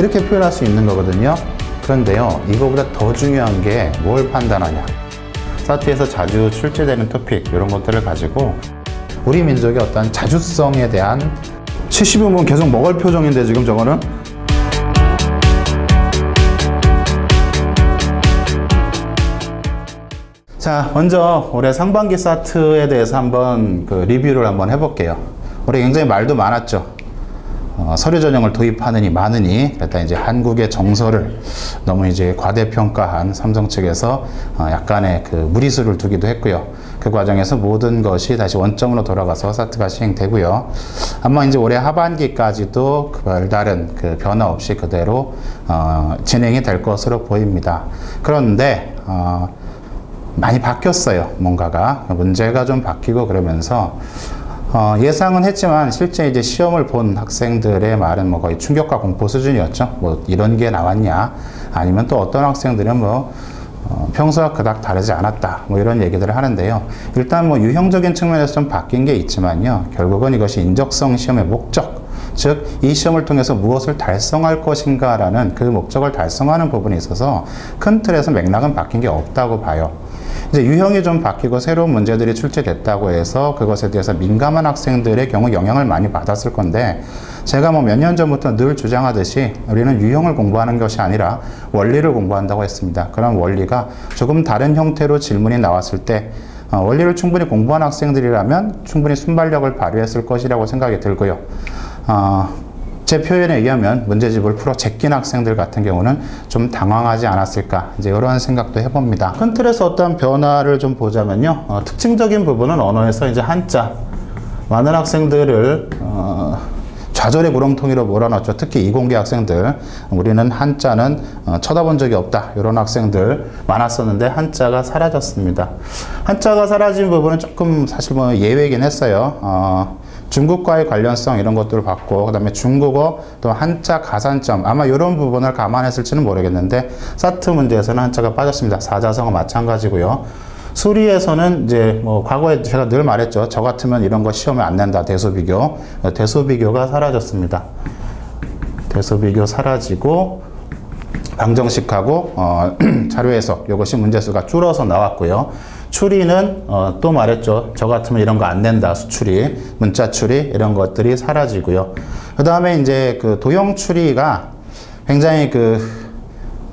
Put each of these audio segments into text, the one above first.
이렇게 표현할 수 있는 거거든요. 그런데요, 이거보다 더 중요한 게 뭘 판단하냐. 사트에서 자주 출제되는 토픽, 이런 것들을 가지고 우리 민족의 어떤 자주성에 대한 70은 계속 먹을 표정인데 지금 저거는? 자, 먼저 올해 상반기 사트에 대해서 한번 리뷰를 한번 해볼게요. 올해 굉장히 말도 많았죠. 서류 전형을 도입하느니 마느니, 일단 이제 한국의 정서를 너무 이제 과대평가한 삼성 측에서 약간의 무리수를 두기도 했고요. 그 과정에서 모든 것이 다시 원점으로 돌아가서 사트가 시행되고요. 아마 이제 올해 하반기까지도 별다른 변화 없이 그대로 진행이 될 것으로 보입니다. 그런데 많이 바뀌었어요. 뭔가가 문제가 좀 바뀌고 그러면서 예상은 했지만 실제 이제 시험을 본 학생들의 말은 뭐 거의 충격과 공포 수준이었죠. 뭐 이런 게 나왔냐, 아니면 또 어떤 학생들은 평소와 그닥 다르지 않았다, 뭐 이런 얘기들을 하는데요. 일단 뭐 유형적인 측면에서 좀 바뀐 게 있지만요, 결국은 이것이 인적성 시험의 목적, 즉 이 시험을 통해서 무엇을 달성할 것인가 라는 그 목적을 달성하는 부분에 있어서 큰 틀에서 맥락은 바뀐 게 없다고 봐요. 이제 유형이 좀 바뀌고 새로운 문제들이 출제됐다고 해서 그것에 대해서 민감한 학생들의 경우 영향을 많이 받았을 건데, 제가 뭐 몇 년 전부터 늘 주장하듯이 우리는 유형을 공부하는 것이 아니라 원리를 공부한다고 했습니다. 그런 원리가 조금 다른 형태로 질문이 나왔을 때 원리를 충분히 공부한 학생들이라면 충분히 순발력을 발휘했을 것이라고 생각이 들고요. 제 표현에 의하면 문제집을 풀어 제낀 학생들 같은 경우는 좀 당황하지 않았을까, 이제 이런 생각도 해봅니다. 큰 틀에서 어떤 변화를 좀 보자면요, 특징적인 부분은 언어에서 이제 한자, 많은 학생들을 좌절의 구렁텅이로 몰아넣었죠. 특히 이공계 학생들, 우리는 한자는 쳐다본 적이 없다, 이런 학생들 많았었는데 한자가 사라졌습니다. 한자가 사라진 부분은 조금 사실 뭐 예외이긴 했어요. 중국과의 관련성 이런 것들을 봤고, 그 다음에 중국어 또 한자 가산점, 아마 이런 부분을 감안했을지는 모르겠는데 사트 문제에서는 한자가 빠졌습니다. 사자성어 마찬가지고요. 수리에서는 이제 뭐 과거에 제가 늘 말했죠. 저 같으면 이런 거 시험에 안 낸다, 대소비교. 대소비교가 사라졌습니다. 대소비교 사라지고 방정식하고 자료 해석, 이것이 문제수가 줄어서 나왔고요. 추리는 또 말했죠. 저 같으면 이런 거 안 낸다, 수추리, 문자 추리 이런 것들이 사라지고요. 그 다음에 이제 도형 추리가 굉장히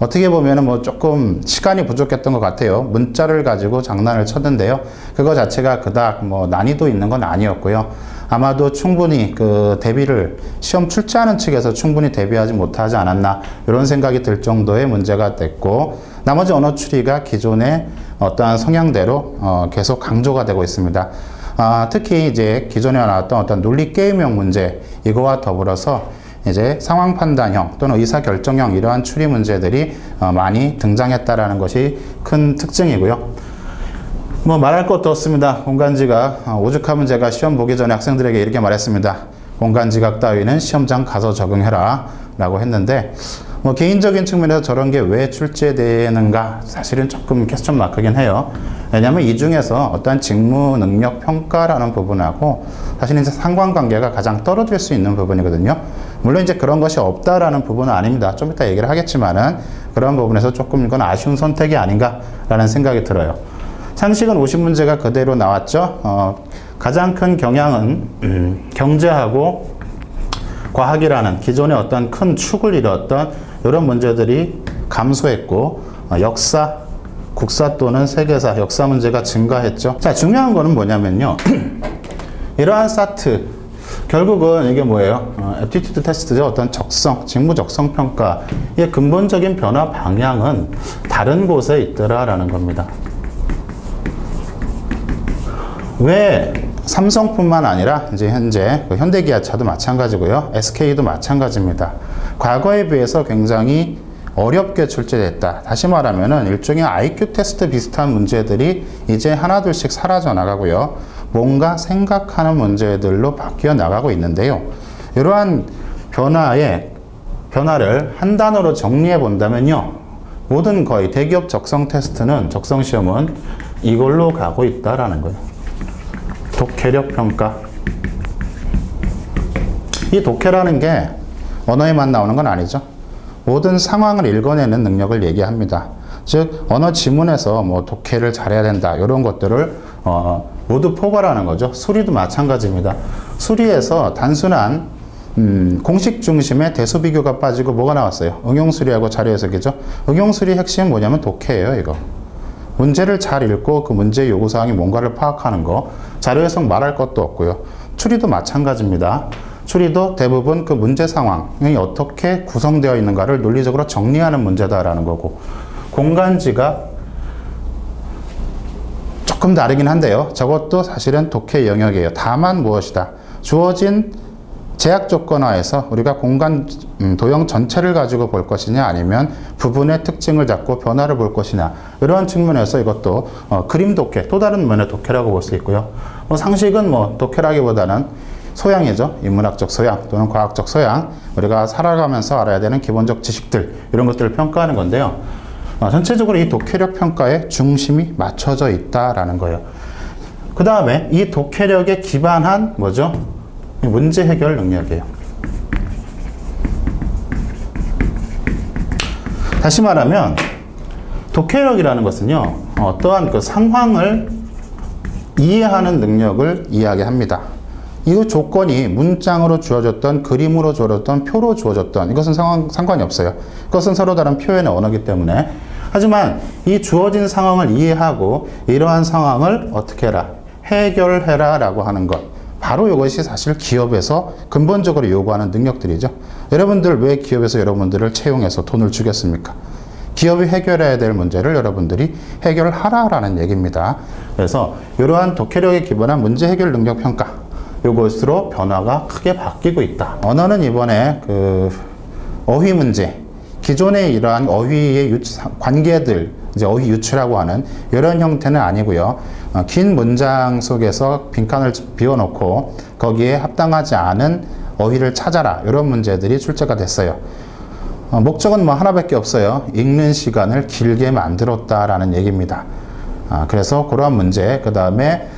어떻게 보면은 뭐 조금 시간이 부족했던 것 같아요. 문자를 가지고 장난을 쳤는데요. 그거 자체가 그닥 뭐 난이도 있는 건 아니었고요. 아마도 충분히 대비를 시험 출제하는 측에서 충분히 대비하지 못하지 않았나, 이런 생각이 들 정도의 문제가 됐고, 나머지 언어 추리가 기존의 어떠한 성향대로 계속 강조가 되고 있습니다. 특히 이제 기존에 나왔던 어떤 논리 게임형 문제, 이거와 더불어서 이제 상황 판단형 또는 의사 결정형, 이러한 추리 문제들이 많이 등장했다라는 것이 큰 특징이고요. 뭐 말할 것도 없습니다. 공간지각, 오죽하면 제가 시험 보기 전에 학생들에게 이렇게 말했습니다. 공간지각 따위는 시험장 가서 적응해라 라고 했는데, 뭐 개인적인 측면에서 저런 게 왜 출제되는가, 사실은 조금 퀘스천 마크긴 해요. 왜냐하면 이 중에서 어떠한 직무 능력 평가라는 부분하고 사실은 이제 상관관계가 가장 떨어질 수 있는 부분이거든요. 물론 이제 그런 것이 없다라는 부분은 아닙니다. 좀 이따 얘기를 하겠지만은 그런 부분에서 조금 이건 아쉬운 선택이 아닌가라는 생각이 들어요. 상식은 50문제가 그대로 나왔죠. 가장 큰 경향은 경제하고 과학이라는 기존의 어떤 큰 축을 이뤘던 이런 문제들이 감소했고, 역사, 국사 또는 세계사, 역사 문제가 증가했죠. 자, 중요한 거는 뭐냐면요. 이러한 사트, 결국은 이게 뭐예요? 애티튜드 테스트죠. 어떤 적성, 직무 적성 평가의 근본적인 변화 방향은 다른 곳에 있더라라는 겁니다. 왜 삼성뿐만 아니라 이제 현재 현대기아차도 마찬가지고요. SK도 마찬가지입니다. 과거에 비해서 굉장히 어렵게 출제됐다. 다시 말하면은 일종의 IQ 테스트 비슷한 문제들이 이제 하나둘씩 사라져 나가고요. 뭔가 생각하는 문제들로 바뀌어 나가고 있는데요. 이러한 변화를 한 단어로 정리해 본다면요. 모든 거의 대기업 적성 테스트는, 적성 시험은 이걸로 가고 있다라는 거예요. 독해력 평가. 이 독해라는 게 언어에만 나오는 건 아니죠. 모든 상황을 읽어내는 능력을 얘기합니다. 즉 언어 지문에서 뭐 독해를 잘해야 된다 이런 것들을 모두 포괄하는 거죠. 수리도 마찬가지입니다. 수리에서 단순한 공식 중심의 대수 비교가 빠지고 뭐가 나왔어요? 응용수리하고 자료해석이죠. 응용수리 핵심은 뭐냐면 독해예요. 이거 문제를 잘 읽고 그 문제의 요구사항이 뭔가를 파악하는 거. 자료해석 말할 것도 없고요. 추리도 마찬가지입니다. 추리도 대부분 그 문제 상황이 어떻게 구성되어 있는가를 논리적으로 정리하는 문제다라는 거고, 공간지가 조금 다르긴 한데요. 저것도 사실은 독해 영역이에요. 다만 무엇이다? 주어진 제약 조건 하에서 우리가 공간 도형 전체를 가지고 볼 것이냐, 아니면 부분의 특징을 잡고 변화를 볼 것이냐, 이러한 측면에서 이것도 그림 독해, 또 다른 면의 독해라고 볼 수 있고요. 상식은 독해라기보다는 소양이죠. 인문학적 소양 또는 과학적 소양, 우리가 살아가면서 알아야 되는 기본적 지식들, 이런 것들을 평가하는 건데요. 전체적으로 이 독해력 평가에 중심이 맞춰져 있다라는 거예요. 그 다음에 이 독해력에 기반한 뭐죠? 문제 해결 능력이에요. 다시 말하면 독해력이라는 것은요, 어떠한 그 상황을 이해하는 능력을 이야기합니다. 이 조건이 문장으로 주어졌던, 그림으로 주어졌던, 표로 주어졌던, 이것은 상관이 없어요. 그것은 서로 다른 표현의 언어이기 때문에. 하지만 이 주어진 상황을 이해하고 이러한 상황을 어떻게 해라? 해결해라 라고 하는 것. 바로 이것이 사실 기업에서 근본적으로 요구하는 능력들이죠. 여러분들 왜 기업에서 여러분들을 채용해서 돈을 주겠습니까? 기업이 해결해야 될 문제를 여러분들이 해결하라라는 얘기입니다. 그래서 이러한 독해력에 기반한 문제 해결 능력 평가, 이것으로 변화가 크게 바뀌고 있다. 언어는 이번에 그 어휘 문제, 기존의 이러한 어휘의 관계들, 이제 어휘 유추라고 하는 이런 형태는 아니고요. 긴 문장 속에서 빈칸을 비워놓고 거기에 합당하지 않은 어휘를 찾아라, 이런 문제들이 출제가 됐어요. 목적은 하나밖에 없어요. 읽는 시간을 길게 만들었다라는 얘기입니다. 그래서 그러한 문제, 그 다음에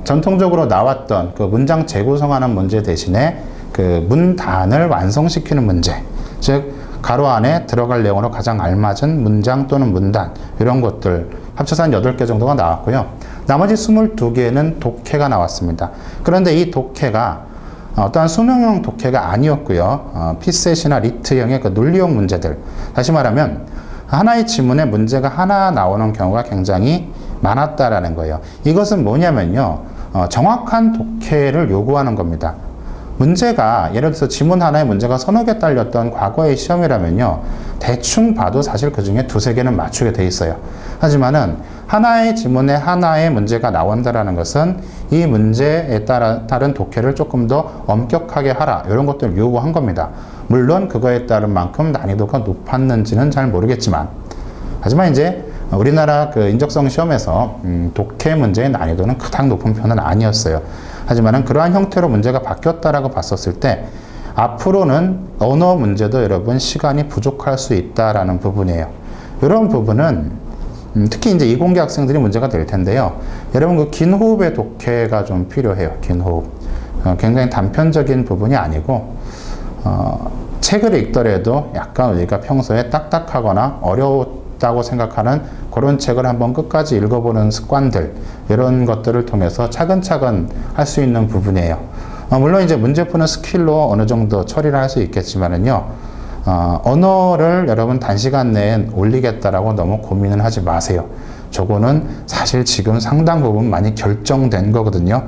전통적으로 나왔던 그 문장 재구성하는 문제 대신에 그 문단을 완성시키는 문제, 즉 가로 안에 들어갈 내용으로 가장 알맞은 문장 또는 문단, 이런 것들 합쳐서 한 8개 정도가 나왔고요. 나머지 22개는 독해가 나왔습니다. 그런데 이 독해가 어떠한 수능형 독해가 아니었고요. 피셋이나 리트형의 그 논리형 문제들, 다시 말하면 하나의 지문에 문제가 하나 나오는 경우가 굉장히 많았다라는 거예요. 이것은 뭐냐면요, 정확한 독해를 요구하는 겁니다. 문제가, 예를 들어서 지문 하나에 문제가 서너 개 딸렸던 과거의 시험이라면요, 대충 봐도 사실 그 중에 2~3개는 맞추게 돼 있어요. 하지만은 하나의 지문에 하나의 문제가 나온다라는 것은 이 문제에 따른 독해를 조금 더 엄격하게 하라, 이런 것들을 요구한 겁니다. 물론 그거에 따른 만큼 난이도가 높았는지는 잘 모르겠지만, 하지만 이제 우리나라 그 인적성 시험에서 독해 문제의 난이도는 그닥 높은 편은 아니었어요. 하지만은 그러한 형태로 문제가 바뀌었다라고 봤었을 때 앞으로는 언어 문제도 여러분 시간이 부족할 수 있다라는 부분이에요. 이런 부분은 특히 이제 이공계 학생들이 문제가 될 텐데요. 여러분 그 긴 호흡의 독해가 좀 필요해요. 긴 호흡. 굉장히 단편적인 부분이 아니고 책을 읽더라도 약간 우리가 평소에 딱딱하거나 어려웠다고 생각하는 그런 책을 한번 끝까지 읽어보는 습관들, 이런 것들을 통해서 차근차근 할 수 있는 부분이에요. 물론 이제 문제 푸는 스킬로 어느 정도 처리를 할 수 있겠지만은요, 언어를 여러분 단시간 내에 올리겠다라고 너무 고민은 하지 마세요. 저거는 사실 지금 상당 부분 많이 결정된 거거든요.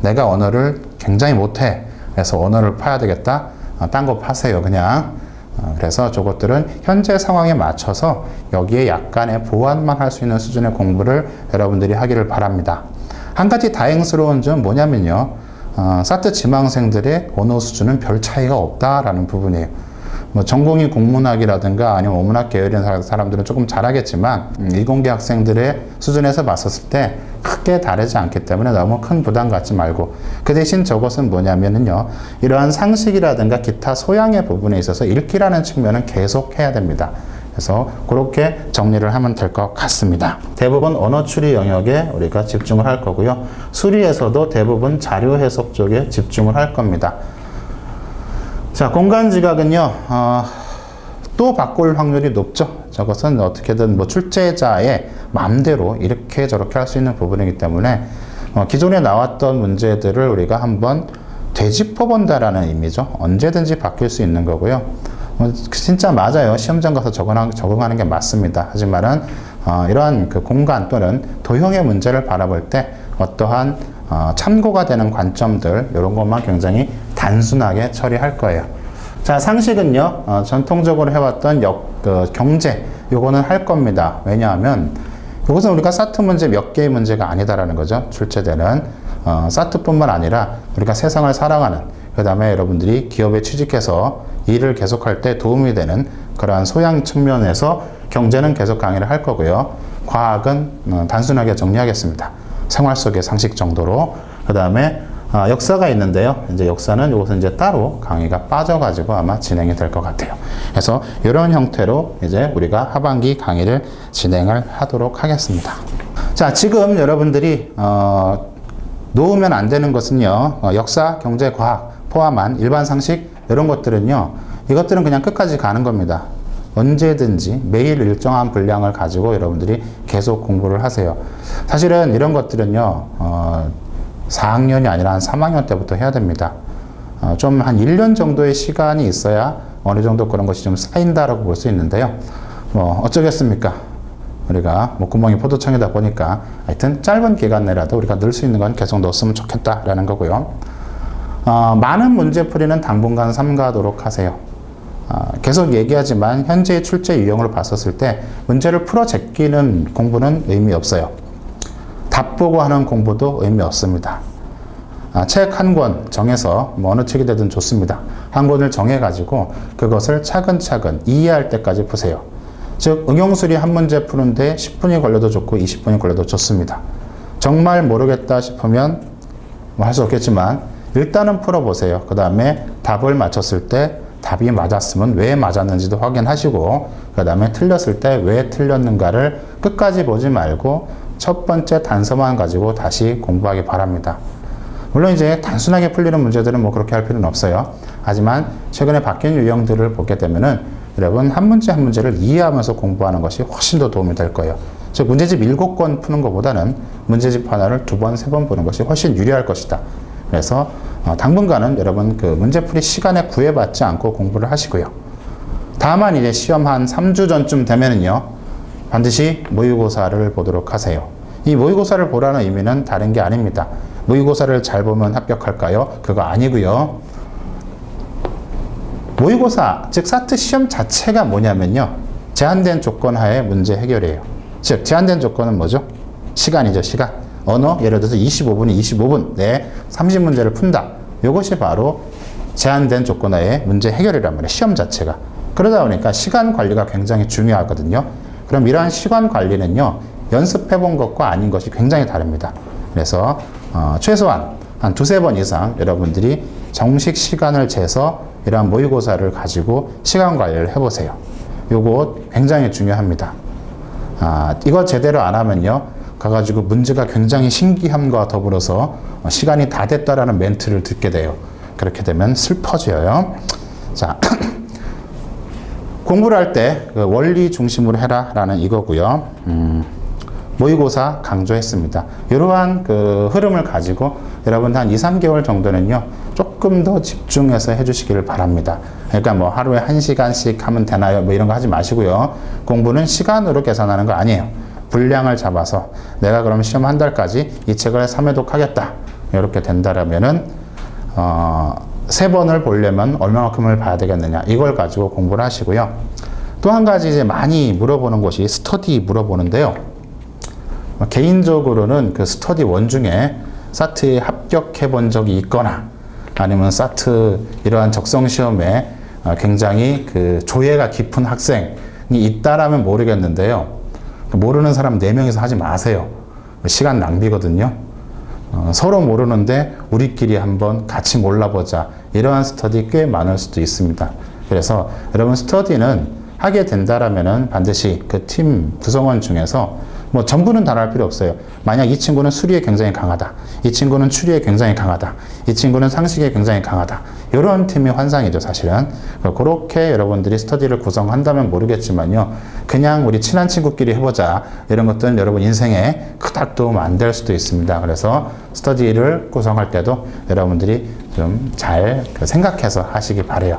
내가 언어를 굉장히 못해, 그래서 언어를 파야 되겠다, 딴 거 파세요 그냥. 그래서 저것들은 현재 상황에 맞춰서 여기에 약간의 보완만 할 수 있는 수준의 공부를 여러분들이 하기를 바랍니다. 한 가지 다행스러운 점 뭐냐면요, 사트 지망생들의 언어 수준은 별 차이가 없다라는 부분이에요. 전공이 국문학이라든가 아니면 어문학 계열인 사람들은 조금 잘하겠지만 이공계 학생들의 수준에서 봤었을 때 크게 다르지 않기 때문에 너무 큰 부담 갖지 말고, 그 대신 저것은 뭐냐면요, 이러한 상식이라든가 기타 소양의 부분에 있어서 읽기라는 측면은 계속 해야 됩니다. 그래서 그렇게 정리를 하면 될 것 같습니다. 대부분 언어 추리 영역에 우리가 집중을 할 거고요. 수리에서도 대부분 자료 해석 쪽에 집중을 할 겁니다. 자, 공간 지각은요, 또 바꿀 확률이 높죠. 저것은 어떻게든 뭐 출제자의 마음대로 이렇게 저렇게 할 수 있는 부분이기 때문에 기존에 나왔던 문제들을 우리가 한번 되짚어본다라는 의미죠. 언제든지 바뀔 수 있는 거고요. 진짜 맞아요. 시험장 가서 적응하는 게 맞습니다. 하지만은 이러한 그 공간 또는 도형의 문제를 바라볼 때 어떠한 참고가 되는 관점들 이런 것만 굉장히 단순하게 처리할 거예요. 자, 상식은요. 전통적으로 해왔던 경제 요거는 할 겁니다. 왜냐하면 이것은 우리가 사트 문제 몇 개의 문제가 아니다라는 거죠. 출제되는 사트뿐만 아니라 우리가 세상을 살아가는, 그 다음에 여러분들이 기업에 취직해서 일을 계속할 때 도움이 되는 그러한 소양 측면에서 경제는 계속 강의를 할 거고요. 과학은 단순하게 정리하겠습니다. 생활 속의 상식 정도로. 그 다음에 역사가 있는데요. 이제 역사는 이것은 이제 따로 강의가 빠져가지고 아마 진행이 될 것 같아요. 그래서 이런 형태로 이제 우리가 하반기 강의를 진행을 하도록 하겠습니다. 자, 지금 여러분들이 놓으면 안 되는 것은요. 역사, 경제, 과학 포함한 일반 상식 이런 것들은요. 이것들은 그냥 끝까지 가는 겁니다. 언제든지 매일 일정한 분량을 가지고 여러분들이 계속 공부를 하세요. 사실은 이런 것들은요. 4학년이 아니라 한 3학년 때부터 해야 됩니다. 좀 한 1년 정도의 시간이 있어야 어느 정도 그런 것이 좀 쌓인다라고 볼 수 있는데요. 뭐 어쩌겠습니까? 우리가 목구멍이 포도청이다 보니까 하여튼 짧은 기간 내라도 우리가 늘 수 있는 건 계속 넣었으면 좋겠다라는 거고요. 많은 문제풀이는 당분간 삼가도록 하세요. 계속 얘기하지만 현재의 출제 유형을 봤었을 때 문제를 풀어 제끼는 공부는 의미 없어요. 답 보고 하는 공부도 의미 없습니다. 책 한 권 정해서 뭐 어느 책이 되든 좋습니다. 한 권을 정해가지고 그것을 차근차근 이해할 때까지 푸세요. 즉 응용수리 한 문제 푸는데 10분이 걸려도 좋고 20분이 걸려도 좋습니다. 정말 모르겠다 싶으면 뭐 할 수 없겠지만 일단은 풀어보세요. 그 다음에 답을 맞췄을 때 답이 맞았으면 왜 맞았는지도 확인하시고 그 다음에 틀렸을 때 왜 틀렸는가를 끝까지 보지 말고 첫 번째 단서만 가지고 다시 공부하기 바랍니다. 물론 이제 단순하게 풀리는 문제들은 뭐 그렇게 할 필요는 없어요. 하지만 최근에 바뀐 유형들을 보게 되면은 여러분 한 문제 한 문제를 이해하면서 공부하는 것이 훨씬 더 도움이 될 거예요. 즉 문제집 7권 푸는 것보다는 문제집 하나를 2번, 3번 보는 것이 훨씬 유리할 것이다. 그래서 당분간은 여러분 그 문제풀이 시간에 구애받지 않고 공부를 하시고요. 다만 이제 시험 한 3주 전쯤 되면은요. 반드시 모의고사를 보도록 하세요. 이 모의고사를 보라는 의미는 다른 게 아닙니다. 모의고사를 잘 보면 합격할까요? 그거 아니고요. 모의고사, 즉 사트 시험 자체가 뭐냐면요. 제한된 조건 하에 문제 해결이에요. 즉 제한된 조건은 뭐죠? 시간이죠. 시간. 언어, 예를 들어서 25분이 25분 내에 30문제를 푼다. 이것이 바로 제한된 조건 하에 문제 해결이란 말이에요. 시험 자체가. 그러다 보니까 시간 관리가 굉장히 중요하거든요. 그럼 이러한 시간 관리는요. 연습해 본 것과 아닌 것이 굉장히 다릅니다. 그래서 최소한 한 2-3번 이상 여러분들이 정식 시간을 재서 이러한 모의고사를 가지고 시간 관리를 해보세요. 요거 굉장히 중요합니다. 이거 제대로 안 하면요. 가가지고 문제가 굉장히 신기함과 더불어서 시간이 다 됐다라는 멘트를 듣게 돼요. 그렇게 되면 슬퍼져요. 자, 공부를 할 때 그 원리 중심으로 해라 라는 이거고요. 모의고사 강조했습니다. 이러한 그 흐름을 가지고 여러분 한 2-3개월 정도는요. 조금 더 집중해서 해주시기를 바랍니다. 그러니까 뭐 하루에 1시간씩 하면 되나요? 뭐 이런 거 하지 마시고요. 공부는 시간으로 계산하는 거 아니에요. 분량을 잡아서 내가 그럼 시험 한 달까지 이 책을 3회독 하겠다. 이렇게 된다라면은 3번을 보려면 얼마만큼을 봐야 되겠느냐. 이걸 가지고 공부를 하시고요. 또 한 가지 이제 많이 물어보는 것이 스터디 물어보는데요. 개인적으로는 그 스터디 원 중에 사트에 합격해 본 적이 있거나 아니면 사트 이러한 적성 시험에 굉장히 그 조예가 깊은 학생이 있다라면 모르겠는데요. 모르는 사람 4명이서 하지 마세요. 시간 낭비거든요. 서로 모르는데 우리끼리 한번 같이 몰라보자. 이러한 스터디 꽤 많을 수도 있습니다. 그래서 여러분 스터디는 하게 된다라면은 반드시 그 팀 구성원 중에서 뭐 전부는 다 알 필요 없어요. 만약 이 친구는 수리에 굉장히 강하다. 이 친구는 추리에 굉장히 강하다. 이 친구는 상식에 굉장히 강하다. 이런 팀이 환상이죠, 사실은. 그렇게 여러분들이 스터디를 구성한다면 모르겠지만요. 그냥 우리 친한 친구끼리 해보자. 이런 것들은 여러분 인생에 그닥 도움 안 될 수도 있습니다. 그래서 스터디를 구성할 때도 여러분들이 좀 잘 생각해서 하시기 바래요.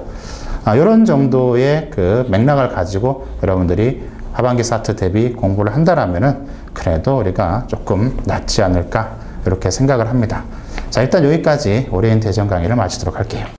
이런 정도의 그 맥락을 가지고 여러분들이 하반기 사트 대비 공부를 한다라면은 그래도 우리가 조금 낫지 않을까 이렇게 생각을 합니다. 자, 일단 여기까지 오리엔테이션 강의를 마치도록 할게요.